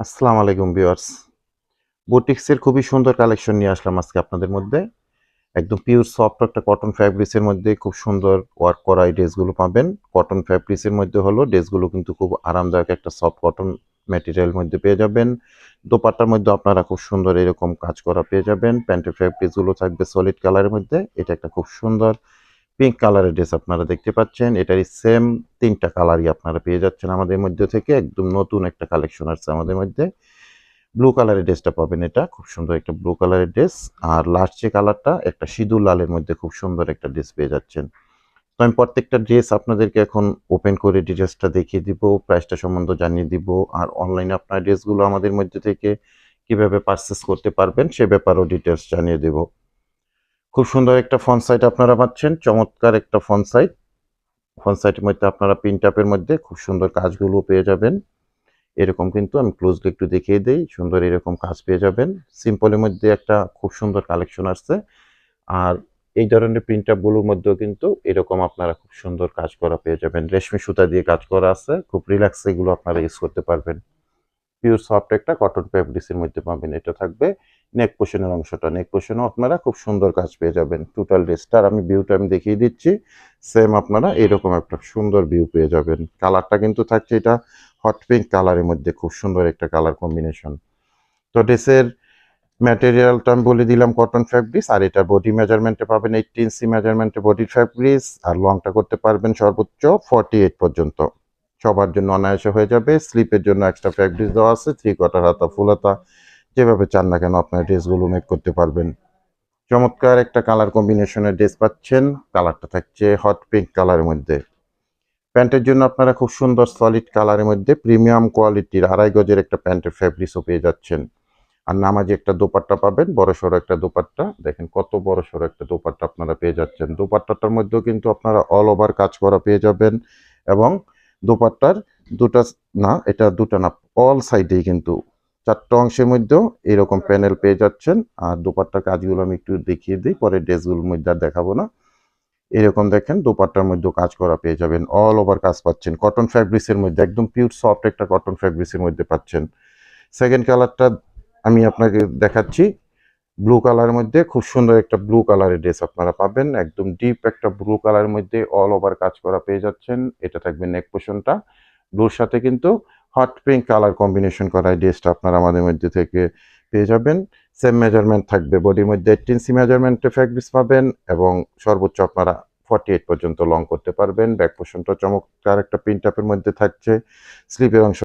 আসসালামু আলাইকুম ভিউয়ার্স। বুটিক্সের খুবই সুন্দর কালেকশন নিয়ে আসলাম আজকে আপনাদের মধ্যে। একদম পিওর সফট একটা কটন ফ্যাব্রিক্সের মধ্যে খুব সুন্দর ওয়ার্ক করা এই ড্রেসগুলো পাবেন। কটন ফ্যাব্রিক্সের মধ্যে হলো ড্রেসগুলো কিন্তু খুব আরামদায়ক একটা সফট কটন ম্যাটেরিয়াল মধ্যে পেয়ে যাবেন। দোপাট্টার মধ্যে আপনারা খুব সুন্দর এরকম কাজ করা পেয়ে যাবেন। প্যান্টের ফ্যাব্রিক্সগুলো থাকবে সলিড কালারের মধ্যে। এটা একটা খুব সুন্দর পিঙ্ক কালারের ড্রেস আপনারা দেখতে পাচ্ছেন। এটারই সেম ৩ টা কালারই আপনারা পেয়ে যাচ্ছেন আমাদের মধ্যে থেকে। একদম নতুন একটা কালেকশন আসছে আমাদের মধ্যে। ব্লু কালারের ড্রেসটা পাবেন, এটা খুব সুন্দর একটা ব্লু কালারের ড্রেস। আর লাস্ট যে কালারটা একটা সিঁদুর লালের মধ্যে খুব সুন্দর একটা ড্রেস পেয়ে যাচ্ছেন। তো আমি প্রত্যেকটা ড্রেস আপনাদেরকে এখন ওপেন করে ডিটেলসটা দেখিয়ে দিব, প্রাইসটা সম্বন্ধে জানিয়ে দিব, আর অনলাইনে আপনার ড্রেসগুলো আমাদের মধ্যে থেকে কিভাবে পারচেস করতে পারবেন সে ব্যাপারেও ডিটেলস জানিয়ে দেব। খুব সুন্দর একটা ফন্ট সাইট আপনারা পাচ্ছেন, চমৎকার একটা ফন্ট সাইট। ফন্ট সাইটের মধ্যে আপনারা প্রিন্ট আপের মধ্যে খুব সুন্দর কাজগুলো পেয়ে যাবেন। এরকম কিন্তু আমি ক্লোজলি একটু দেখিয়ে দেই, সুন্দর এরকম কাজ পেয়ে যাবেন। সিম্পলের মধ্যে একটা খুব সুন্দর কালেকশন আসছে। আর এই ধরনের প্রিন্ট আপগুলোর মধ্যেও কিন্তু এরকম আপনারা খুব সুন্দর কাজ করা পেয়ে যাবেন। রেশমি সুতা দিয়ে কাজ করা আছে, খুব রিল্যাক্স এগুলো আপনারা ইউজ করতে পারবেন। পিওর সফট একটা কটন ফ্যাব্রিক্সের মধ্যে পাবেন। এটা থাকবে নেক পোর্শনের অংশটা, নেক পোর্শনও আপনারা খুব সুন্দর কাজ পেয়ে যাবেন। টোটাল ড্রেসটার আমি ভিউটা দেখিয়ে দিচ্ছি। সেম আপনারা এরকম একটা সুন্দর ভিউ পেয়ে যাবেন। কালারটা কিন্তু থাকছে এটা হট পিঙ্ক কালারের মধ্যে, খুব সুন্দর একটা কালার কম্বিনেশন। তো ড্রেসের ম্যাটেরিয়ালটা আমি বলে দিলাম কটন ফ্যাব্রিক্স, আর এটা বডি মেজারমেন্টে পাবেন 80 ইঞ্চি মেজারমেন্টে বডি ফ্যাব্রিক্স, আর লংটা করতে পারবেন সর্বোচ্চ 48 পর্যন্ত। সবার জন্য অনায়াসে হয়ে যাবে। স্লিপের জন্য এক্সট্রা ফ্যাব্রিক্স দেওয়া আছে, 3/4 হাতা, ফুল হাতা, যেভাবে চান না কেন আপনার ড্রেসগুলো মেক করতে পারবেন। চমৎকার একটা কালার কম্বিনেশনের ড্রেস পাচ্ছেন। কালারটা থাকছে হট পিঙ্ক কালারের মধ্যে। প্যান্টের জন্য আপনারা খুব সুন্দর সলিড কালারের মধ্যে প্রিমিয়াম কোয়ালিটির 2.5 গজের একটা প্যান্টের ফ্যাব্রিক্সও পেয়ে যাচ্ছেন। আর নামাজি একটা দোপাট্টা পাবেন, বড়সড় একটা দোপাট্টা। দেখেন কত বড়সড় একটা দোপাট্টা আপনারা পেয়ে যাচ্ছেন। দোপাট্টাটার মধ্যেও কিন্তু আপনারা অল ওভার কাজ করা পেয়ে যাবেন, এবং দোপাট্টার দুটা, না এটা দুটা না, অল সাইডেই কিন্তু 4টা অংশের মধ্যেও এরকম প্যানেল পেয়ে যাচ্ছেন। আর দোপাট্টার কাজগুলো আমি একটু দেখিয়ে দিই, পরে ড্রেসগুলোর মধ্যে আর দেখাবো না। এরকম দেখেন দোপাট্টার মধ্যেও কাজ করা পেয়ে যাবেন, অল ওভার কাজ পাচ্ছেন কটন ফ্যাব্রিক্সের মধ্যে, একদম পিওর সফট একটা কটন ফ্যাব্রিক্সের মধ্যে পাচ্ছেন। সেকেন্ড কালারটা আমি আপনাকে দেখাচ্ছি। ব্লু কালারের মধ্যে খুব সুন্দর একটা ব্লু কালারের ড্রেস আপনারা পাবেন, একদম ডিপ একটা ব্লু কালারের মধ্যে অল ওভার কাজ করা পেয়ে যাচ্ছেন। এটা থাকবে নেক পোর্শনটা, ব্লুর সাথে কিন্তু হট পিঙ্ক কালার কম্বিনেশন করা এই ড্রেসটা আপনারা আমাদের মধ্যে থেকে পেয়ে যাবেন। সেম মেজারমেন্ট থাকবে, বডির মধ্যে 18 ইঞ্চি মেজারমেন্টে ফ্যাব্রিক্স পাবেন, এবং সর্বোচ্চ আপনারা 48 পর্যন্ত লং করতে পারবেন। ব্যাক পোর্শনটা চমৎকার একটা প্রিন্ট আপের মধ্যে থাকছে। স্লিপের অংশ